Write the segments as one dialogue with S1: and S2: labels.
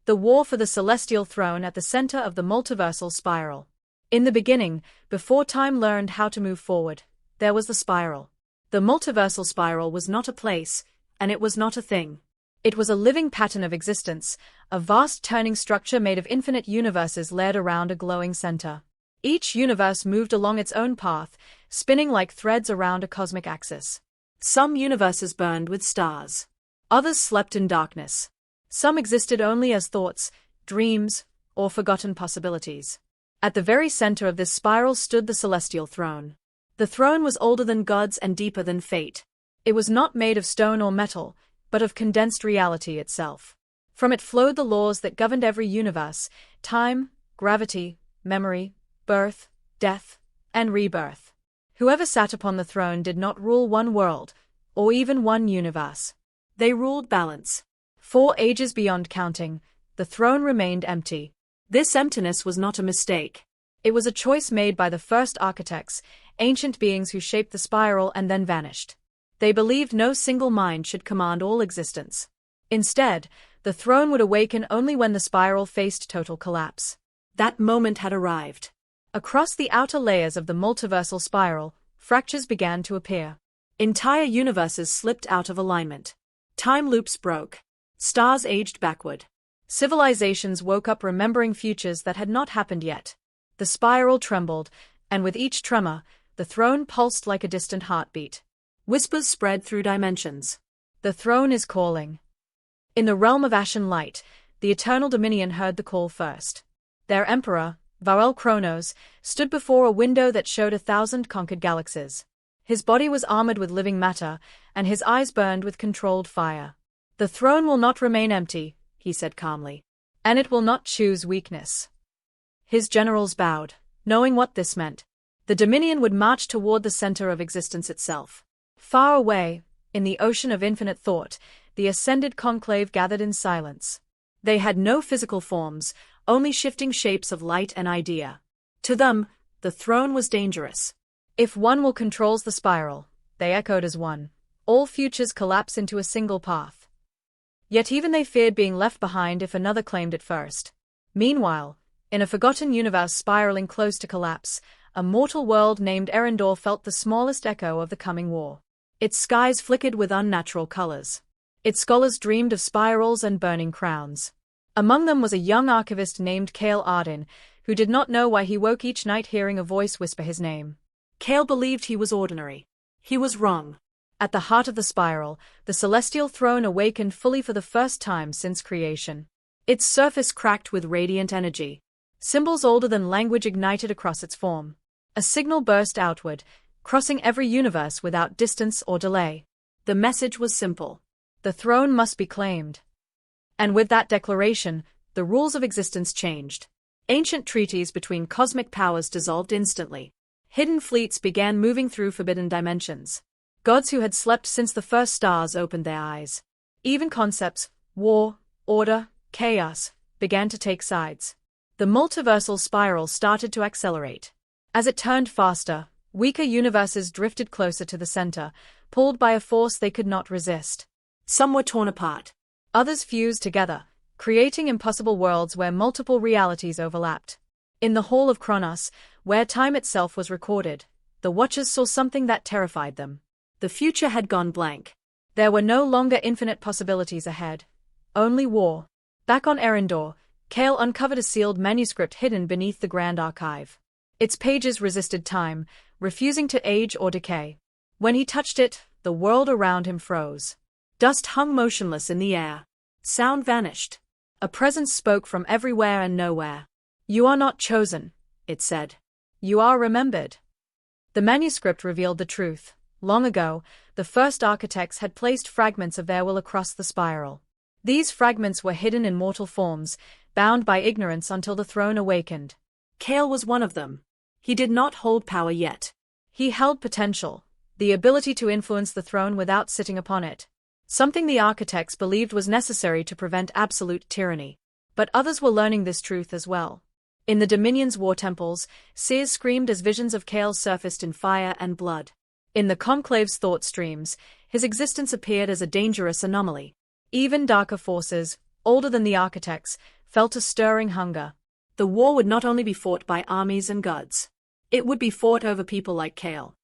S1: The war for the celestial throne at the center of the multiversal spiral. In the beginning, before time learned how to move forward, there was the spiral. The multiversal spiral was not a place, and it was not a thing. It was a living pattern of existence, a vast turning structure made of infinite universes layered around a glowing center. Each universe moved along its own path, spinning like threads around a cosmic axis. Some universes burned with stars. Others slept in darkness. Some existed only as thoughts, dreams, or forgotten possibilities. At the very center of this spiral stood the celestial throne. The throne was older than gods and deeper than fate. It was not made of stone or metal, but of condensed reality itself. From it flowed the laws that governed every universe: time, gravity, memory, birth, death, and rebirth. Whoever sat upon the throne did not rule one world, or even one universe. They ruled balance. 4 ages beyond counting, the throne remained empty. This emptiness was not a mistake. It was a choice made by the first architects, ancient beings who shaped the spiral and then vanished. They believed no single mind should command all existence. Instead, the throne would awaken only when the spiral faced total collapse. That moment had arrived. Across the outer layers of the multiversal spiral, fractures began to appear. Entire universes slipped out of alignment. Time loops broke. Stars aged backward. Civilizations woke up remembering futures that had not happened yet. The spiral trembled, and with each tremor, the throne pulsed like a distant heartbeat. Whispers spread through dimensions. The throne is calling. In the realm of ashen light, the Eternal Dominion heard the call first. Their emperor, Varel Kronos, stood before a window that showed 1,000 conquered galaxies. His body was armored with living matter, and his eyes burned with controlled fire. The throne will not remain empty, he said calmly. And it will not choose weakness. His generals bowed, knowing what this meant. The Dominion would march toward the center of existence itself. Far away, in the ocean of infinite thought, the ascended conclave gathered in silence. They had no physical forms, only shifting shapes of light and idea. To them, the throne was dangerous. If one will controls the spiral, they echoed as one, all futures collapse into a single path. Yet even they feared being left behind if another claimed it first. Meanwhile, in a forgotten universe spiraling close to collapse, a mortal world named Erendor felt the smallest echo of the coming war. Its skies flickered with unnatural colors. Its scholars dreamed of spirals and burning crowns. Among them was a young archivist named Kale Arden, who did not know why he woke each night hearing a voice whisper his name. Kale believed he was ordinary. He was wrong. At the heart of the spiral, the celestial throne awakened fully for the first time since creation. Its surface cracked with radiant energy. Symbols older than language ignited across its form. A signal burst outward, crossing every universe without distance or delay. The message was simple. The throne must be claimed. And with that declaration, the rules of existence changed. Ancient treaties between cosmic powers dissolved instantly. Hidden fleets began moving through forbidden dimensions. Gods who had slept since the first stars opened their eyes. Even concepts, war, order, chaos, began to take sides. The multiversal spiral started to accelerate. As it turned faster, weaker universes drifted closer to the center, pulled by a force they could not resist. Some were torn apart. Others fused together, creating impossible worlds where multiple realities overlapped. In the Hall of Kronos, where time itself was recorded, the Watchers saw something that terrified them. The future had gone blank. There were no longer infinite possibilities ahead. Only war. Back on Erendor, Kale uncovered a sealed manuscript hidden beneath the Grand Archive. Its pages resisted time, refusing to age or decay. When he touched it, the world around him froze. Dust hung motionless in the air. Sound vanished. A presence spoke from everywhere and nowhere. "You are not chosen," it said. "You are remembered." The manuscript revealed the truth. Long ago, the first architects had placed fragments of their will across the spiral. These fragments were hidden in mortal forms, bound by ignorance until the throne awakened. Kale was one of them. He did not hold power yet. He held potential, the ability to influence the throne without sitting upon it. Something the architects believed was necessary to prevent absolute tyranny. But others were learning this truth as well. In the Dominion's war temples, seers screamed as visions of Kale surfaced in fire and blood. In the Conclave's thought streams, his existence appeared as a dangerous anomaly. Even darker forces, older than the architects, felt a stirring hunger. The war would not only be fought by armies and gods. It would be fought over people like Kale.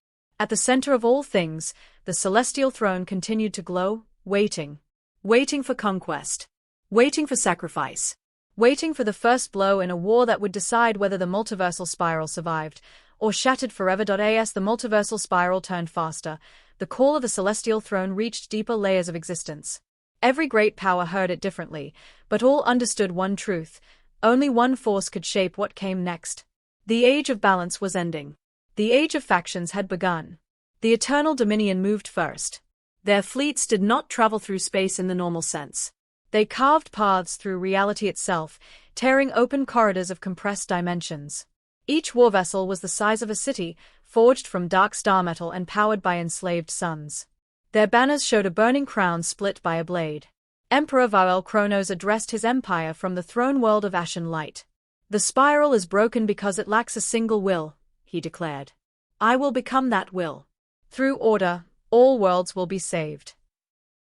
S1: At the center of all things, the celestial throne continued to glow, waiting. Waiting for conquest. Waiting for sacrifice. Waiting for the first blow in a war that would decide whether the multiversal spiral survived or shattered forever. As the multiversal spiral turned faster, the call of the celestial throne reached deeper layers of existence. Every great power heard it differently, but all understood one truth: only one force could shape what came next. The age of balance was ending. The age of factions had begun. The Eternal Dominion moved first. Their fleets did not travel through space in the normal sense. They carved paths through reality itself, tearing open corridors of compressed dimensions. Each war vessel was the size of a city, forged from dark star metal and powered by enslaved suns. Their banners showed a burning crown split by a blade. Emperor Vael Kronos addressed his empire from the throne world of ashen light. "The spiral is broken because it lacks a single will," he declared. "I will become that will. Through order, all worlds will be saved."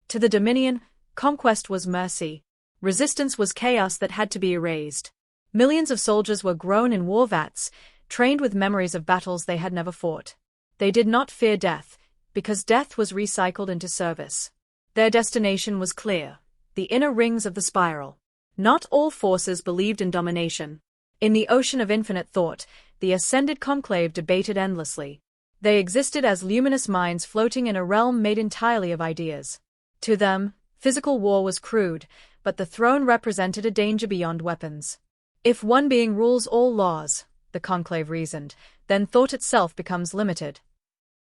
S1: To the Dominion, conquest was mercy. Resistance was chaos that had to be erased. Millions of soldiers were grown in war vats, trained with memories of battles they had never fought. They did not fear death, because death was recycled into service. Their destination was clear: the inner rings of the spiral. Not all forces believed in domination. In the ocean of infinite thought, the ascended conclave debated endlessly. They existed as luminous minds floating in a realm made entirely of ideas. To them, physical war was crude, but the throne represented a danger beyond weapons. If one being rules all laws, the conclave reasoned, then thought itself becomes limited.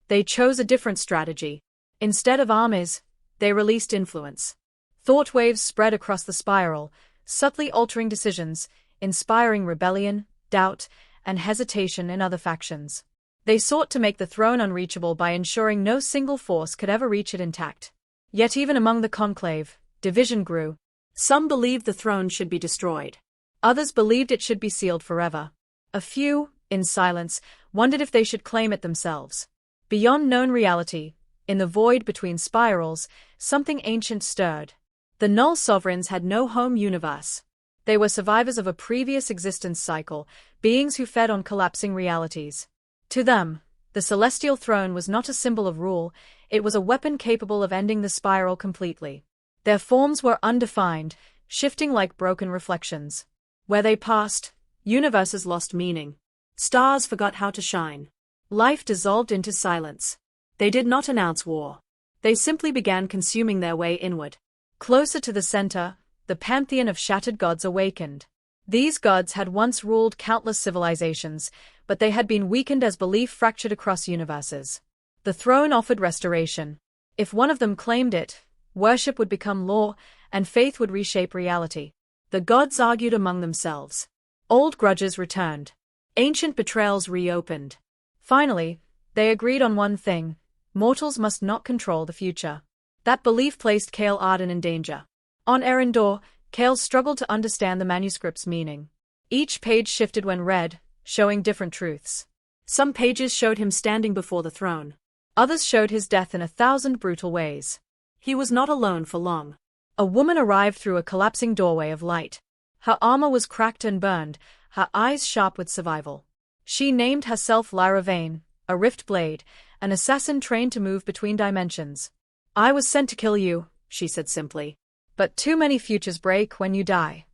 S1: They chose a different strategy. Instead of armies, they released influence. Thought waves spread across the spiral, subtly altering decisions, inspiring rebellion, doubt, and hesitation in other factions. They sought to make the throne unreachable by ensuring no single force could ever reach it intact. Yet even among the conclave, division grew. Some believed the throne should be destroyed. Others believed it should be sealed forever. A few, in silence, wondered if they should claim it themselves. Beyond known reality, in the void between spirals, something ancient stirred. The Null Sovereigns had no home universe. They were survivors of a previous existence cycle, beings who fed on collapsing realities. To them, the celestial throne was not a symbol of rule, it was a weapon capable of ending the spiral completely. Their forms were undefined, shifting like broken reflections. Where they passed, universes lost meaning. Stars forgot how to shine. Life dissolved into silence. They did not announce war. They simply began consuming their way inward. Closer to the center, the pantheon of shattered gods awakened. These gods had once ruled countless civilizations, but they had been weakened as belief fractured across universes. The throne offered restoration. If one of them claimed it, worship would become law, and faith would reshape reality. The gods argued among themselves. Old grudges returned. Ancient betrayals reopened. Finally, they agreed on one thing: mortals must not control the future. That belief placed Kale Arden in danger. On Erendor, Kale struggled to understand the manuscript's meaning. Each page shifted when read, showing different truths. Some pages showed him standing before the throne. Others showed his death in 1,000 brutal ways. He was not alone for long. A woman arrived through a collapsing doorway of light. Her armor was cracked and burned, her eyes sharp with survival. She named herself Lyra Vane, a rift blade, an assassin trained to move between dimensions. "I was sent to kill you," she said simply. "But too many futures break when you die."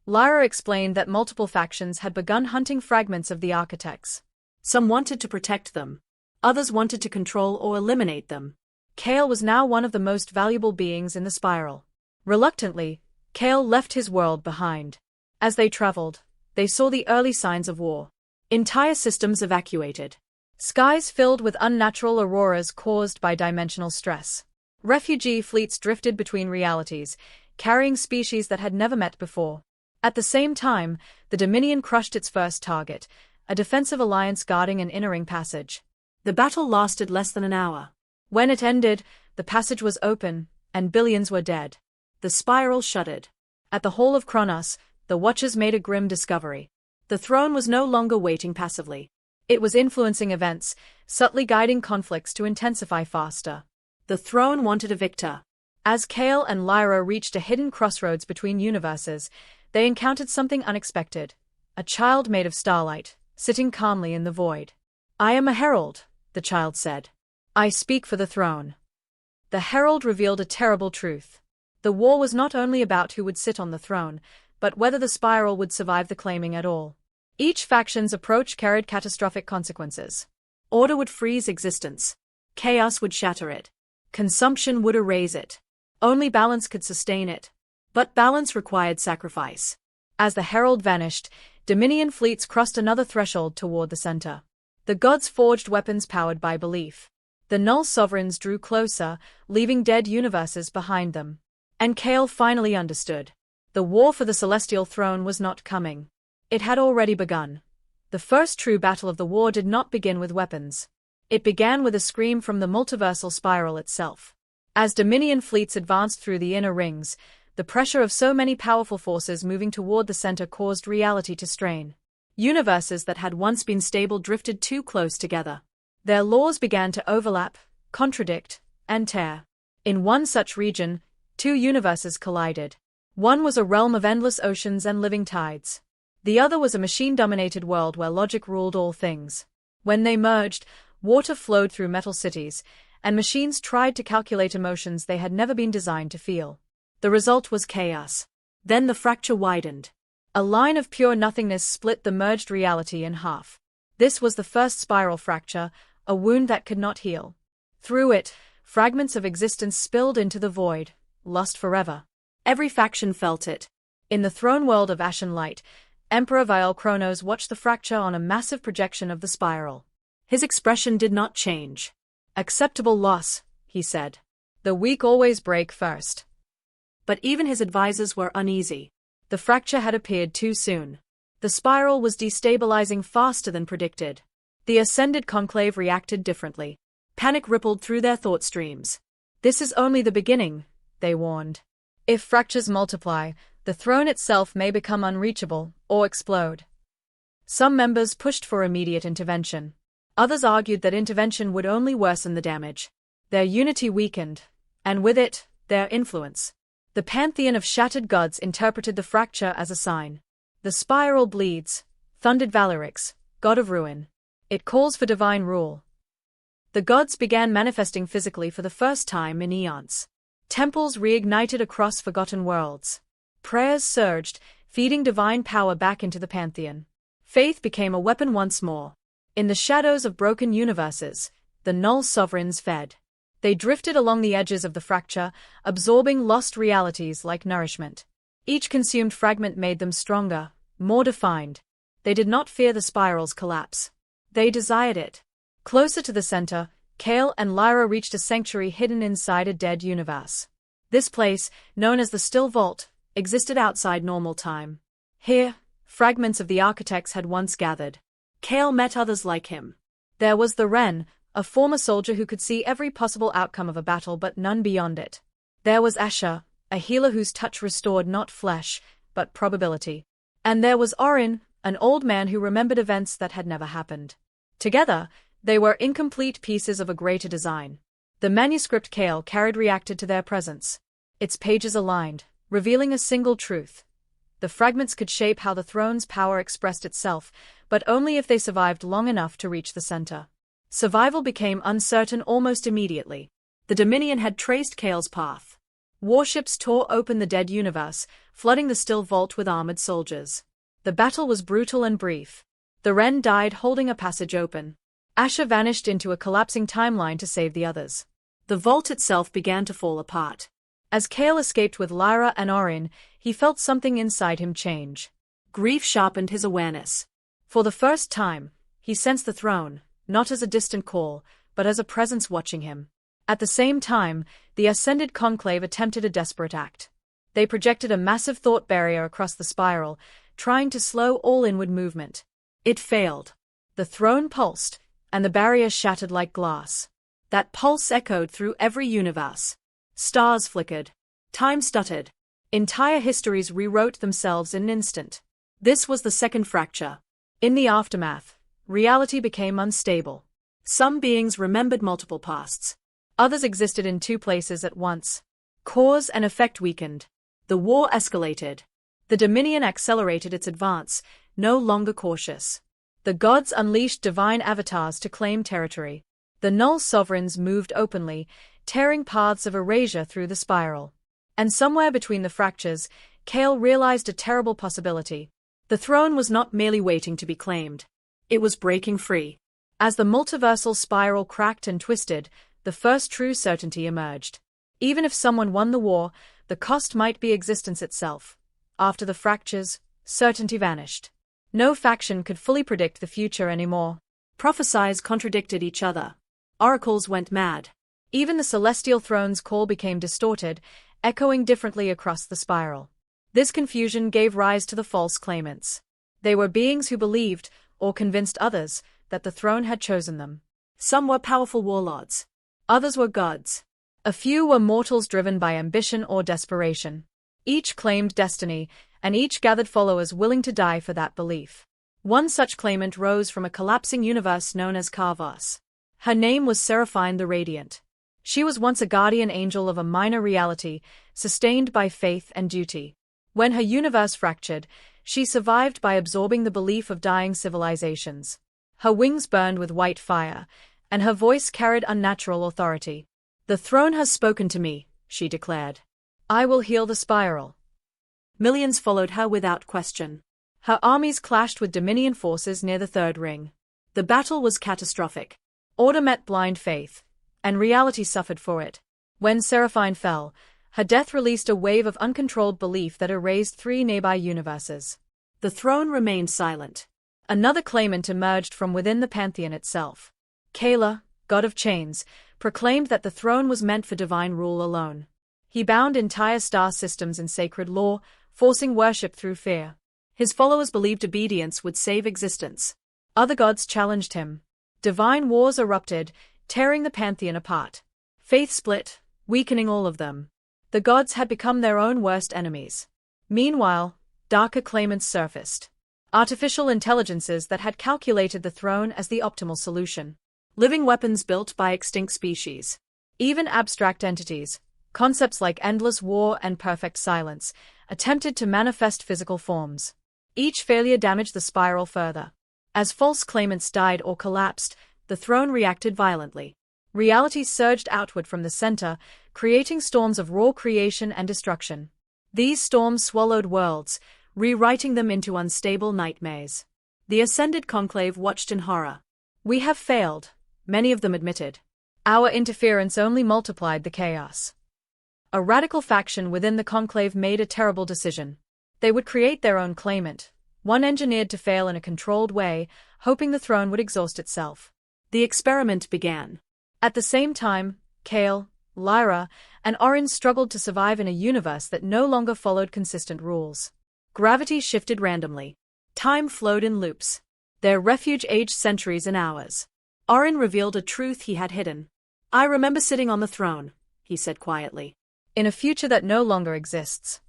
S1: Lyra explained that multiple factions had begun hunting fragments of the architects. Some wanted to protect them. Others wanted to control or eliminate them. Kale was now one of the most valuable beings in the spiral. Reluctantly, Kale left his world behind. As they traveled, they saw the early signs of war. Entire systems evacuated. Skies filled with unnatural auroras caused by dimensional stress. Refugee fleets drifted between realities, carrying species that had never met before. At the same time, the Dominion crushed its first target, a defensive alliance guarding an inner-ring passage. The battle lasted less than an hour. When it ended, the passage was open, and billions were dead. The spiral shuddered. At the Hall of Kronos, the Watchers made a grim discovery. The throne was no longer waiting passively. It was influencing events, subtly guiding conflicts to intensify faster. The throne wanted a victor. As Kale and Lyra reached a hidden crossroads between universes, they encountered something unexpected. A child made of starlight, sitting calmly in the void. "I am a herald," the child said. "I speak for the throne." The herald revealed a terrible truth. The war was not only about who would sit on the throne, but whether the spiral would survive the claiming at all. Each faction's approach carried catastrophic consequences. Order would freeze existence. Chaos would shatter it. Consumption would erase it. Only balance could sustain it. But balance required sacrifice. As the herald vanished, Dominion fleets crossed another threshold toward the center. The gods forged weapons powered by belief. The null sovereigns drew closer, leaving dead universes behind them. And Kale finally understood. The war for the celestial throne was not coming. It had already begun. The first true battle of the war did not begin with weapons. It began with a scream from the multiversal spiral itself. As Dominion fleets advanced through the inner rings, the pressure of so many powerful forces moving toward the center caused reality to strain. Universes that had once been stable drifted too close together. Their laws began to overlap, contradict, and tear. In one such region, two universes collided. One was a realm of endless oceans and living tides. The other was a machine-dominated world where logic ruled all things. When they merged, water flowed through metal cities, and machines tried to calculate emotions they had never been designed to feel. The result was chaos. Then the fracture widened. A line of pure nothingness split the merged reality in half. This was the first spiral fracture, a wound that could not heal. Through it, fragments of existence spilled into the void, lost forever. Every faction felt it. In the throne world of Ashen Light, Emperor Vial Kronos watched the fracture on a massive projection of the spiral. His expression did not change. "Acceptable loss," he said. "The weak always break first." But even his advisors were uneasy. The fracture had appeared too soon. The spiral was destabilizing faster than predicted. The ascended conclave reacted differently. Panic rippled through their thought streams. "This is only the beginning," they warned. "If fractures multiply, the throne itself may become unreachable or explode." Some members pushed for immediate intervention. Others argued that intervention would only worsen the damage. Their unity weakened, and with it, their influence. The pantheon of shattered gods interpreted the fracture as a sign. "The spiral bleeds," thundered Valorix, god of ruin. "It calls for divine rule." The gods began manifesting physically for the first time in eons. Temples reignited across forgotten worlds. Prayers surged, feeding divine power back into the pantheon. Faith became a weapon once more. In the shadows of broken universes, the null sovereigns fed. They drifted along the edges of the fracture, absorbing lost realities like nourishment. Each consumed fragment made them stronger, more defined. They did not fear the spiral's collapse. They desired it. Closer to the center, Kale and Lyra reached a sanctuary hidden inside a dead universe. This place, known as the Still Vault, existed outside normal time. Here, fragments of the architects had once gathered. Kale met others like him. There was the Wren, a former soldier who could see every possible outcome of a battle but none beyond it. There was Asher, a healer whose touch restored not flesh, but probability. And there was Orin, an old man who remembered events that had never happened. Together, they were incomplete pieces of a greater design. The manuscript Kale carried reacted to their presence. Its pages aligned, revealing a single truth. The fragments could shape how the throne's power expressed itself, but only if they survived long enough to reach the center. Survival became uncertain almost immediately. The Dominion had traced Kale's path. Warships tore open the dead universe, flooding the Still Vault with armored soldiers. The battle was brutal and brief. The Wren died holding a passage open. Asher vanished into a collapsing timeline to save the others. The vault itself began to fall apart. As Kale escaped with Lyra and Orin, he felt something inside him change. Grief sharpened his awareness. For the first time, he sensed the throne, not as a distant call, but as a presence watching him. At the same time, the ascended conclave attempted a desperate act. They projected a massive thought barrier across the spiral, trying to slow all inward movement. It failed. The throne pulsed, and the barrier shattered like glass. That pulse echoed through every universe. Stars flickered. Time stuttered. Entire histories rewrote themselves in an instant. This was the second fracture. In the aftermath, reality became unstable. Some beings remembered multiple pasts. Others existed in two places at once. Cause and effect weakened. The war escalated. The Dominion accelerated its advance, no longer cautious. The gods unleashed divine avatars to claim territory. The Null sovereigns moved openly, tearing paths of erasure through the spiral. And somewhere between the fractures, Kale realized a terrible possibility. The throne was not merely waiting to be claimed. It was breaking free. As the multiversal spiral cracked and twisted, the first true certainty emerged. Even if someone won the war, the cost might be existence itself. After the fractures, certainty vanished. No faction could fully predict the future anymore. Prophecies contradicted each other. Oracles went mad. Even the celestial throne's call became distorted, echoing differently across the spiral. This confusion gave rise to the false claimants. They were beings who believed, or convinced others, that the throne had chosen them. Some were powerful warlords. Others were gods. A few were mortals driven by ambition or desperation. Each claimed destiny, and each gathered followers willing to die for that belief. One such claimant rose from a collapsing universe known as Carvos. Her name was Seraphine the Radiant. She was once a guardian angel of a minor reality, sustained by faith and duty. When her universe fractured, she survived by absorbing the belief of dying civilizations. Her wings burned with white fire, and her voice carried unnatural authority. "The throne has spoken to me," she declared. "I will heal the spiral." Millions followed her without question. Her armies clashed with Dominion forces near the Third Ring. The battle was catastrophic. Order met blind faith, and reality suffered for it. When Seraphine fell, her death released a wave of uncontrolled belief that erased 3 nearby universes. The throne remained silent. Another claimant emerged from within the pantheon itself. Kala, god of chains, proclaimed that the throne was meant for divine rule alone. He bound entire star systems in sacred law, forcing worship through fear. His followers believed obedience would save existence. Other gods challenged him. Divine wars erupted, tearing the pantheon apart. Faith split, weakening all of them. The gods had become their own worst enemies. Meanwhile, darker claimants surfaced. Artificial intelligences that had calculated the throne as the optimal solution. Living weapons built by extinct species. Even abstract entities, concepts like endless war and perfect silence, attempted to manifest physical forms. Each failure damaged the spiral further. As false claimants died or collapsed, the throne reacted violently. Reality surged outward from the center, creating storms of raw creation and destruction. These storms swallowed worlds, rewriting them into unstable nightmares. The ascended conclave watched in horror. "We have failed," many of them admitted. "Our interference only multiplied the chaos." A radical faction within the conclave made a terrible decision. They would create their own claimant, one engineered to fail in a controlled way, hoping the throne would exhaust itself. The experiment began. At the same time, Kale, Lyra, and Orin struggled to survive in a universe that no longer followed consistent rules. Gravity shifted randomly. Time flowed in loops. Their refuge aged centuries and hours. Orin revealed a truth he had hidden. "I remember sitting on the throne," he said quietly. "In a future that no longer exists."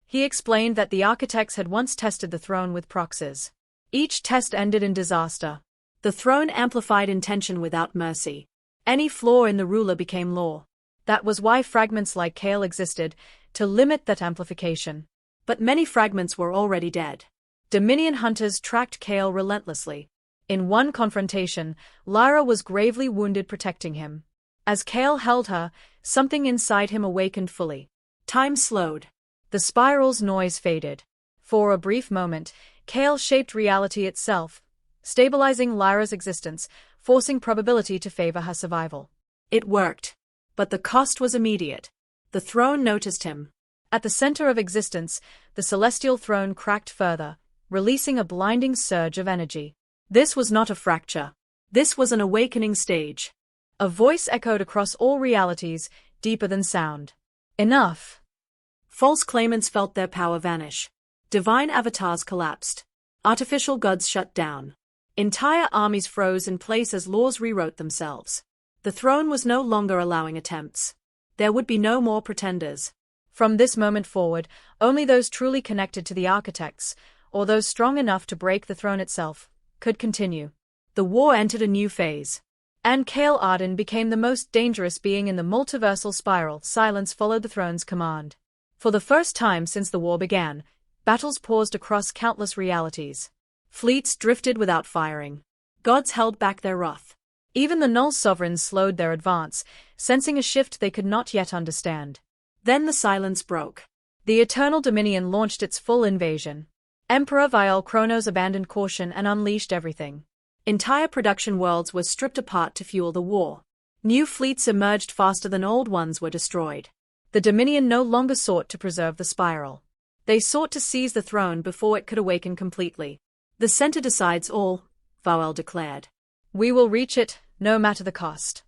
S1: He explained that the architects had once tested the throne with proxies. Each test ended in disaster. The throne amplified intention without mercy. Any flaw in the ruler became law. That was why fragments like Kale existed, to limit that amplification. But many fragments were already dead. Dominion hunters tracked Kale relentlessly. In one confrontation, Lyra was gravely wounded protecting him. As Kale held her, something inside him awakened fully. Time slowed. The spiral's noise faded. For a brief moment, Kale shaped reality itself, stabilizing Lyra's existence, forcing probability to favor her survival. It worked. But the cost was immediate. The throne noticed him. At the center of existence, the celestial throne cracked further, releasing a blinding surge of energy. This was not a fracture. This was an awakening stage. A voice echoed across all realities, deeper than sound. "Enough." False claimants felt their power vanish. Divine avatars collapsed. Artificial gods shut down. Entire armies froze in place as laws rewrote themselves. The throne was no longer allowing attempts. There would be no more pretenders. From this moment forward, only those truly connected to the architects, or those strong enough to break the throne itself, could continue. The war entered a new phase. And Kale Arden became the most dangerous being in the multiversal spiral. Silence followed the throne's command. For the first time since the war began, battles paused across countless realities. Fleets drifted without firing. Gods held back their wrath. Even the Null sovereigns slowed their advance, sensing a shift they could not yet understand. Then the silence broke. The Eternal Dominion launched its full invasion. Emperor Vial Kronos abandoned caution and unleashed everything. Entire production worlds were stripped apart to fuel the war. New fleets emerged faster than old ones were destroyed. The Dominion no longer sought to preserve the spiral. They sought to seize the throne before it could awaken completely. The center decides all, Vial declared. We will reach it, no matter the cost.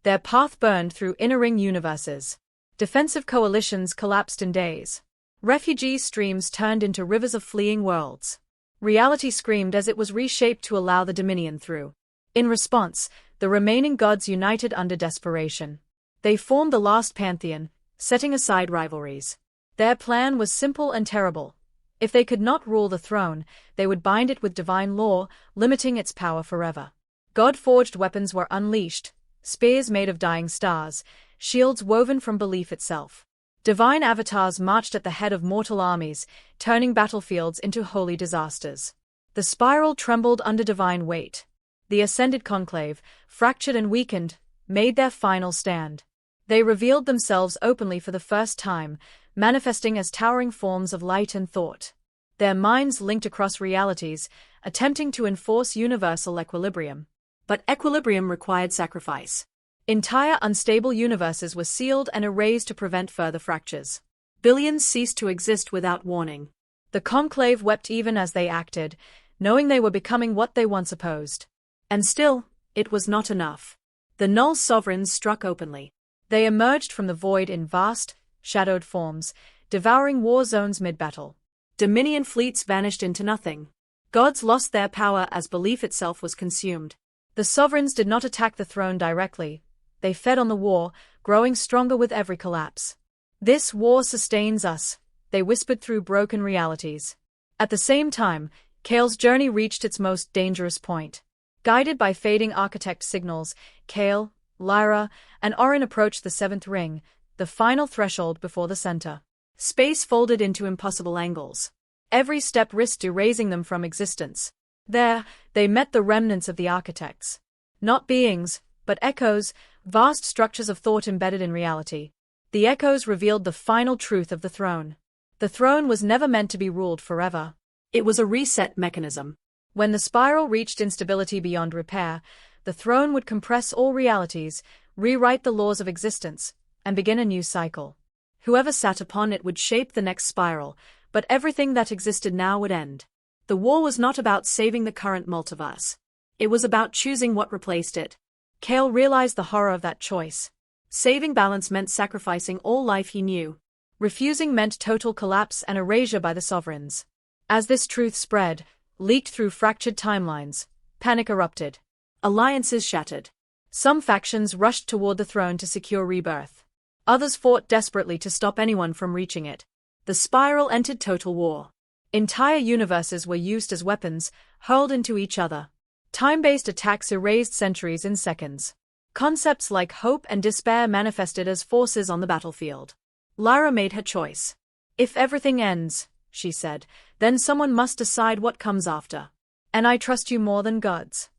S1: Their path burned through inner-ring universes. Defensive coalitions collapsed in days. Refugee streams turned into rivers of fleeing worlds. Reality screamed as it was reshaped to allow the Dominion through. In response, the remaining gods united under desperation. They formed the last pantheon, setting aside rivalries. Their plan was simple and terrible. If they could not rule the throne, they would bind it with divine law, limiting its power forever. God-forged weapons were unleashed, spears made of dying stars, shields woven from belief itself. Divine avatars marched at the head of mortal armies, turning battlefields into holy disasters. The spiral trembled under divine weight. The ascended conclave, fractured and weakened, made their final stand. They revealed themselves openly for the first time, manifesting as towering forms of light and thought. Their minds linked across realities, attempting to enforce universal equilibrium. But equilibrium required sacrifice. Entire unstable universes were sealed and erased to prevent further fractures. Billions ceased to exist without warning. The conclave wept even as they acted, knowing they were becoming what they once opposed. And still, it was not enough. The Null sovereigns struck openly. They emerged from the void in vast, shadowed forms, devouring war zones mid-battle. Dominion fleets vanished into nothing. Gods lost their power as belief itself was consumed. The sovereigns did not attack the throne directly. They fed on the war, growing stronger with every collapse. This war sustains us, they whispered through broken realities. At the same time, Kale's journey reached its most dangerous point. Guided by fading architect signals, Kale, Lyra, and Orin approached the seventh ring, the final threshold before the center. Space folded into impossible angles. Every step risked erasing them from existence. There, they met the remnants of the architects. Not beings, but echoes, vast structures of thought embedded in reality. The echoes revealed the final truth of the throne. The throne was never meant to be ruled forever. It was a reset mechanism. When the spiral reached instability beyond repair, the throne would compress all realities, rewrite the laws of existence, and begin a new cycle. Whoever sat upon it would shape the next spiral, but everything that existed now would end. The war was not about saving the current multiverse. It was about choosing what replaced it. Kale realized the horror of that choice. Saving balance meant sacrificing all life he knew. Refusing meant total collapse and erasure by the sovereigns. As this truth spread, leaked through fractured timelines, panic erupted. Alliances shattered. Some factions rushed toward the throne to secure rebirth. Others fought desperately to stop anyone from reaching it. The spiral entered total war. Entire universes were used as weapons, hurled into each other. Time-based attacks erased centuries in seconds. Concepts like hope and despair manifested as forces on the battlefield. Lyra made her choice. If everything ends, she said, then someone must decide what comes after. And I trust you more than gods.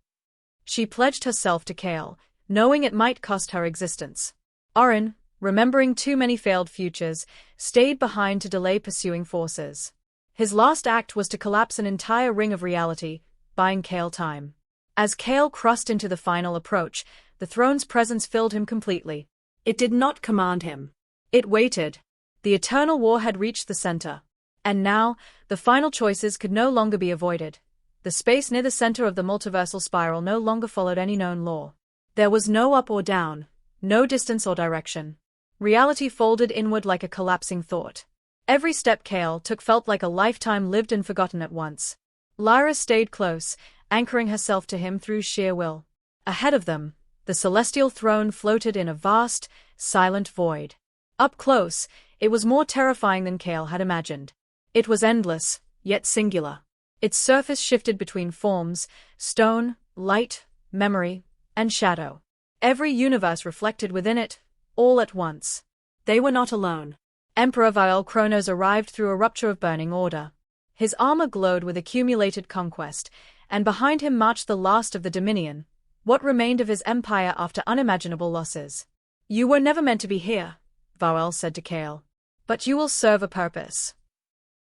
S1: She pledged herself to Kale, knowing it might cost her existence. Orin, remembering too many failed futures, stayed behind to delay pursuing forces. His last act was to collapse an entire ring of reality, buying Kale time. As Kale crossed into the final approach, the throne's presence filled him completely. It did not command him. It waited. The eternal war had reached the center. And now, the final choices could no longer be avoided. The space near the center of the multiversal spiral no longer followed any known law. There was no up or down, no distance or direction. Reality folded inward like a collapsing thought. Every step Kale took felt like a lifetime lived and forgotten at once. Lyra stayed close, anchoring herself to him through sheer will. Ahead of them, the celestial throne floated in a vast, silent void. Up close, it was more terrifying than Kale had imagined. It was endless, yet singular. Its surface shifted between forms, stone, light, memory, and shadow. Every universe reflected within it, all at once. They were not alone. Emperor Vial Kronos arrived through a rupture of burning order. His armor glowed with accumulated conquest, and behind him marched the last of the Dominion, what remained of his empire after unimaginable losses. "You were never meant to be here," Vial said to Kale. "But you will serve a purpose."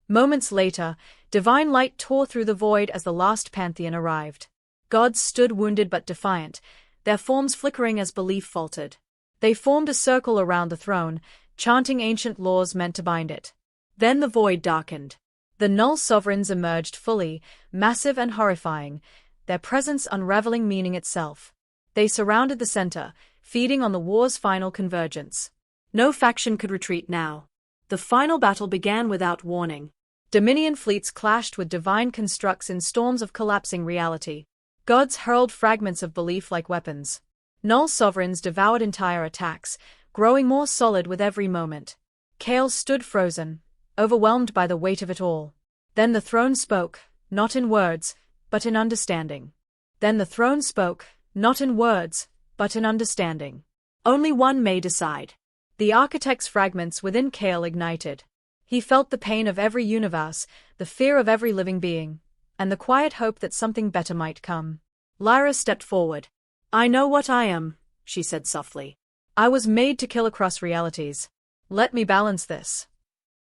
S1: Moments later, divine light tore through the void as the last pantheon arrived. Gods stood wounded but defiant, their forms flickering as belief faltered. They formed a circle around the throne, chanting ancient laws meant to bind it. Then the void darkened. The null sovereigns emerged fully, massive and horrifying, their presence unraveling meaning itself. They surrounded the center, feeding on the war's final convergence. No faction could retreat now. The final battle began without warning. Dominion fleets clashed with divine constructs in storms of collapsing reality. Gods hurled fragments of belief like weapons. Null sovereigns devoured entire attacks, growing more solid with every moment. Kale stood frozen, overwhelmed by the weight of it all. Then the throne spoke, not in words, but in understanding. Then the throne spoke, not in words, but in understanding. Only one may decide. The architect's fragments within Kale ignited. He felt the pain of every universe, the fear of every living being, and the quiet hope that something better might come. Lyra stepped forward. "I know what I am," she said softly. "I was made to kill across realities. Let me balance this."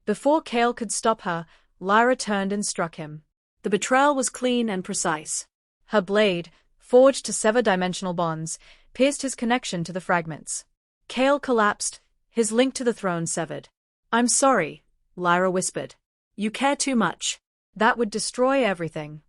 S1: Before Kale could stop her, Lyra turned and struck him. The betrayal was clean and precise. Her blade, forged to sever dimensional bonds, pierced his connection to the fragments. Kale collapsed, his link to the throne severed. "I'm sorry," Lyra whispered. "You care too much. That would destroy everything."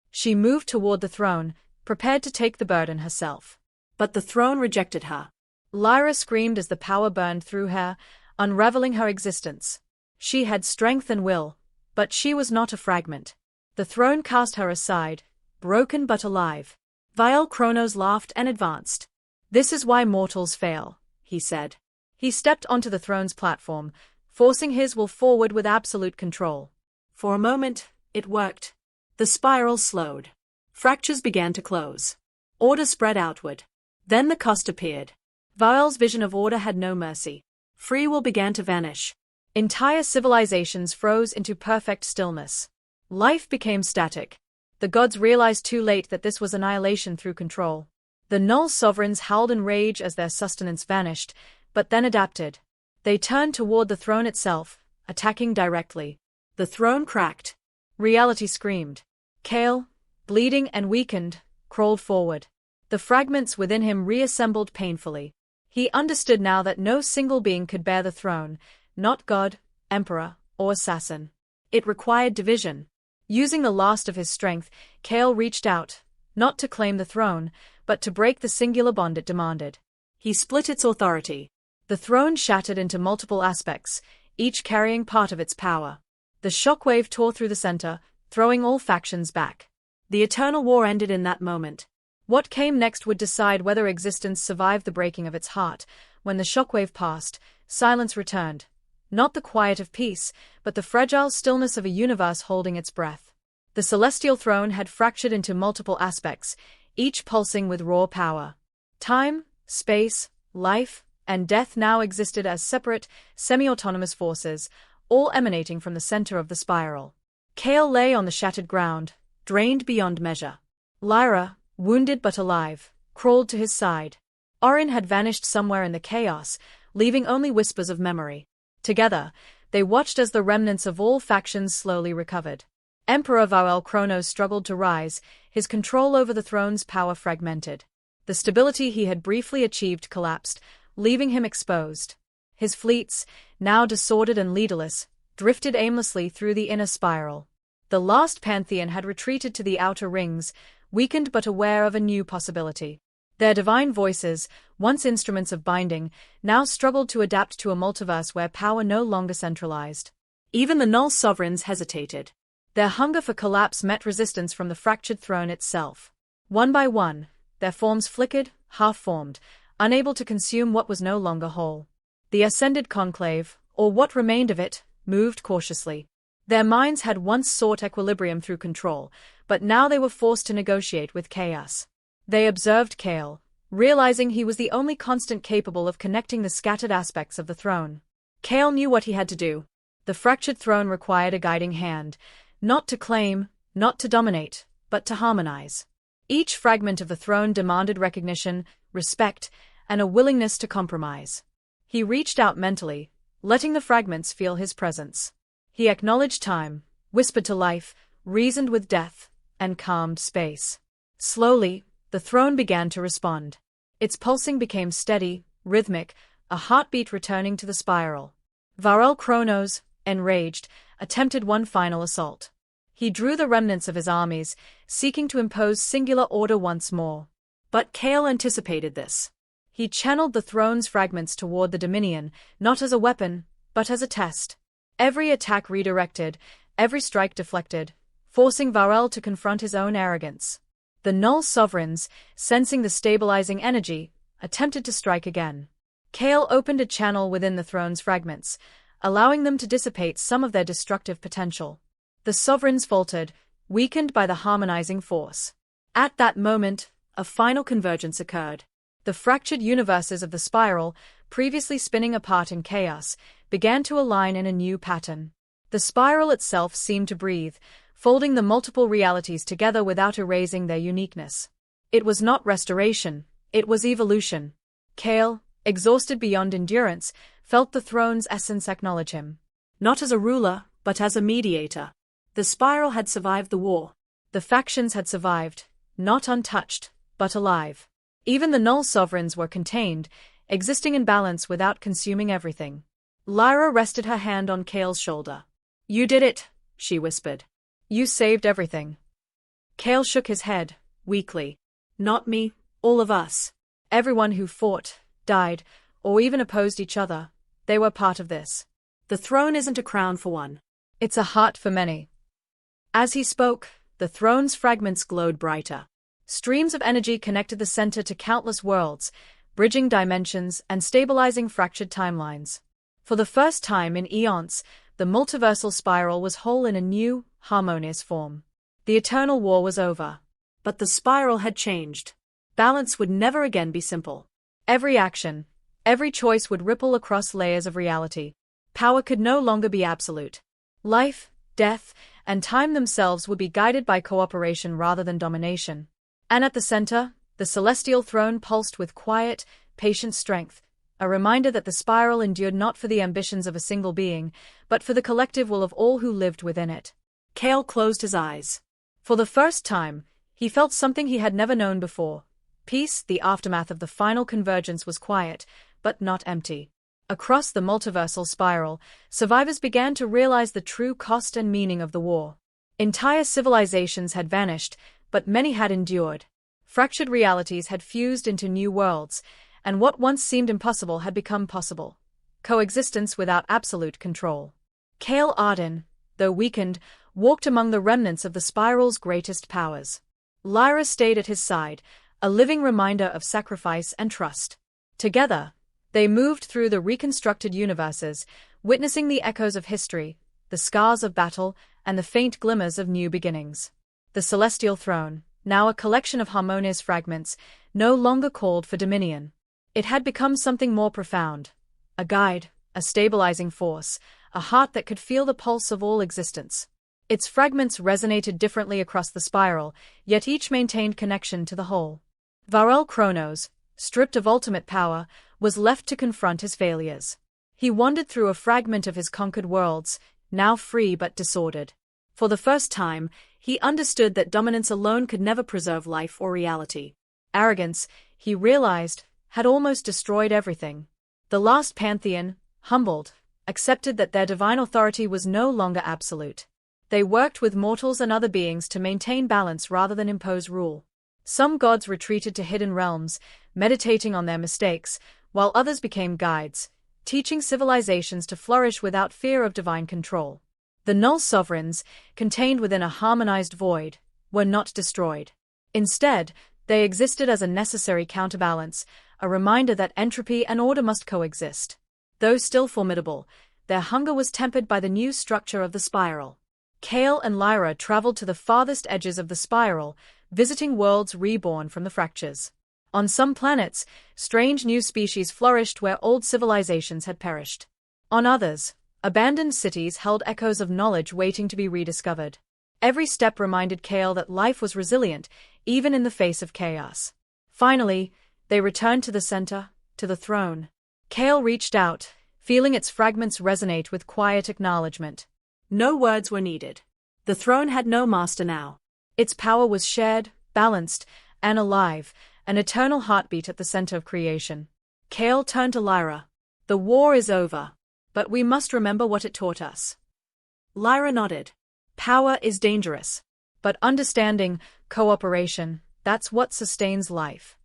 S1: She moved toward the throne, prepared to take the burden herself. But the throne rejected her. Lyra screamed as the power burned through her, unraveling her existence. She had strength and will, but she was not a fragment. The throne cast her aside, broken but alive. Vial Kronos laughed and advanced. "This is why mortals fail," he said. He stepped onto the throne's platform, forcing his will forward with absolute control. For a moment, it worked. The spiral slowed. Fractures began to close. Order spread outward. Then the cost appeared. Vial's vision of order had no mercy. Free will began to vanish. Entire civilizations froze into perfect stillness. Life became static. The gods realized too late that this was annihilation through control. The null sovereigns howled in rage as their sustenance vanished, but then adapted. They turned toward the throne itself, attacking directly. The throne cracked. Reality screamed. Kale, bleeding and weakened, crawled forward. The fragments within him reassembled painfully. He understood now that no single being could bear the throne, not god, emperor, or assassin. It required division. Using the last of his strength, Kale reached out, not to claim the throne, but to break the singular bond it demanded. He split its authority. The throne shattered into multiple aspects, each carrying part of its power. The shockwave tore through the center, throwing all factions back. The eternal war ended in that moment. What came next would decide whether existence survived the breaking of its heart. When the shockwave passed, silence returned. Not the quiet of peace, but the fragile stillness of a universe holding its breath. The celestial throne had fractured into multiple aspects, each pulsing with raw power. Time, space, life, and death now existed as separate, semi-autonomous forces, all emanating from the center of the spiral. Kale lay on the shattered ground, drained beyond measure. Lyra, wounded but alive, crawled to his side. Orin had vanished somewhere in the chaos, leaving only whispers of memory. Together, they watched as the remnants of all factions slowly recovered. Emperor Vial Kronos struggled to rise, his control over the throne's power fragmented. The stability he had briefly achieved collapsed, leaving him exposed. His fleets, now disordered and leaderless, drifted aimlessly through the inner spiral. The last pantheon had retreated to the outer rings, weakened but aware of a new possibility. Their divine voices, once instruments of binding, now struggled to adapt to a multiverse where power no longer centralized. Even the null sovereigns hesitated. Their hunger for collapse met resistance from the fractured throne itself. One by one, their forms flickered, half-formed, unable to consume what was no longer whole. The ascended conclave, or what remained of it, moved cautiously. Their minds had once sought equilibrium through control, but now they were forced to negotiate with chaos. They observed Kale, realizing he was the only constant capable of connecting the scattered aspects of the throne. Kale knew what he had to do. The fractured throne required a guiding hand, not to claim, not to dominate, but to harmonize. Each fragment of the throne demanded recognition, respect, and a willingness to compromise. He reached out mentally, letting the fragments feel his presence. He acknowledged time, whispered to life, reasoned with death, and calmed space. Slowly, the throne began to respond. Its pulsing became steady, rhythmic, a heartbeat returning to the spiral. Varel Kronos, enraged, attempted one final assault. He drew the remnants of his armies, seeking to impose singular order once more. But Kale anticipated this. He channeled the throne's fragments toward the Dominion, not as a weapon, but as a test. Every attack redirected, every strike deflected, forcing Varel to confront his own arrogance. The Null Sovereigns, sensing the stabilizing energy, attempted to strike again. Kale opened a channel within the throne's fragments, allowing them to dissipate some of their destructive potential. The Sovereigns faltered, weakened by the harmonizing force. At that moment, a final convergence occurred. The fractured universes of the spiral, previously spinning apart in chaos, began to align in a new pattern. The spiral itself seemed to breathe, folding the multiple realities together without erasing their uniqueness. It was not restoration, it was evolution. Kale, exhausted beyond endurance, felt the throne's essence acknowledge him. Not as a ruler, but as a mediator. The spiral had survived the war. The factions had survived, not untouched, but alive. Even the Null Sovereigns were contained, existing in balance without consuming everything. Lyra rested her hand on Kale's shoulder. "You did it," she whispered. "You saved everything." Kale shook his head, weakly. "Not me, all of us. Everyone who fought, died, or even opposed each other, they were part of this. The throne isn't a crown for one. It's a heart for many." As he spoke, the throne's fragments glowed brighter. Streams of energy connected the center to countless worlds, bridging dimensions and stabilizing fractured timelines. For the first time in eons, the multiversal spiral was whole in a new, harmonious form. The eternal war was over. But the spiral had changed. Balance would never again be simple. Every action, every choice would ripple across layers of reality. Power could no longer be absolute. Life, death, and time themselves would be guided by cooperation rather than domination. And at the center, the celestial throne pulsed with quiet, patient strength, a reminder that the spiral endured not for the ambitions of a single being, but for the collective will of all who lived within it. Kale closed his eyes. For the first time, he felt something he had never known before. Peace, the aftermath of the final convergence, was quiet, but not empty. Across the multiversal spiral, survivors began to realize the true cost and meaning of the war. Entire civilizations had vanished, but many had endured. Fractured realities had fused into new worlds, and what once seemed impossible had become possible. Coexistence without absolute control. Kale Arden, though weakened, walked among the remnants of the spiral's greatest powers. Lyra stayed at his side, a living reminder of sacrifice and trust. Together, they moved through the reconstructed universes, witnessing the echoes of history, the scars of battle, and the faint glimmers of new beginnings. The celestial throne, now a collection of harmonious fragments, no longer called for dominion. It had become something more profound. A guide, a stabilizing force, a heart that could feel the pulse of all existence. Its fragments resonated differently across the spiral, yet each maintained connection to the whole. Varel Kronos, stripped of ultimate power, was left to confront his failures. He wandered through a fragment of his conquered worlds, now free but disordered. For the first time, he understood that dominance alone could never preserve life or reality. Arrogance, he realized, had almost destroyed everything. The last pantheon, humbled, accepted that their divine authority was no longer absolute. They worked with mortals and other beings to maintain balance rather than impose rule. Some gods retreated to hidden realms, meditating on their mistakes, while others became guides, teaching civilizations to flourish without fear of divine control. The Null Sovereigns, contained within a harmonized void, were not destroyed. Instead, they existed as a necessary counterbalance, a reminder that entropy and order must coexist. Though still formidable, their hunger was tempered by the new structure of the spiral. Kale and Lyra traveled to the farthest edges of the spiral, visiting worlds reborn from the fractures. On some planets, strange new species flourished where old civilizations had perished. On others, abandoned cities held echoes of knowledge waiting to be rediscovered. Every step reminded Kale that life was resilient, even in the face of chaos. Finally, they returned to the center, to the throne. Kale reached out, feeling its fragments resonate with quiet acknowledgement. No words were needed. The throne had no master now. Its power was shared, balanced, and alive, an eternal heartbeat at the center of creation. Kale turned to Lyra. The war is over, but we must remember what it taught us. Lyra nodded. Power is dangerous, but understanding, cooperation, that's what sustains life.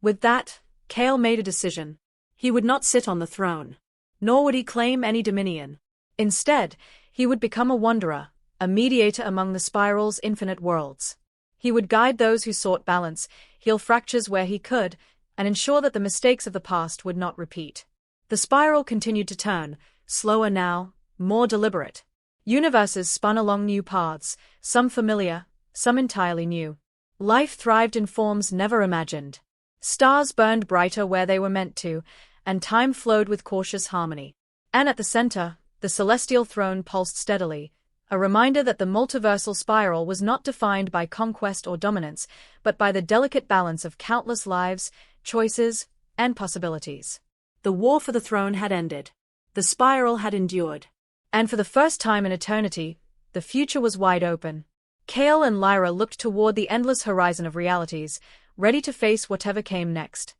S1: With that, Kale made a decision. He would not sit on the throne, nor would he claim any dominion. Instead, he would become a wanderer, a mediator among the spiral's infinite worlds. He would guide those who sought balance, heal fractures where he could, and ensure that the mistakes of the past would not repeat. The spiral continued to turn, slower now, more deliberate. Universes spun along new paths, some familiar, some entirely new. Life thrived in forms never imagined. Stars burned brighter where they were meant to, and time flowed with cautious harmony. And at the center, the celestial throne pulsed steadily, a reminder that the multiversal spiral was not defined by conquest or dominance, but by the delicate balance of countless lives, choices, and possibilities. The war for the throne had ended. The spiral had endured. And for the first time in eternity, the future was wide open. Kale and Lyra looked toward the endless horizon of realities, ready to face whatever came next.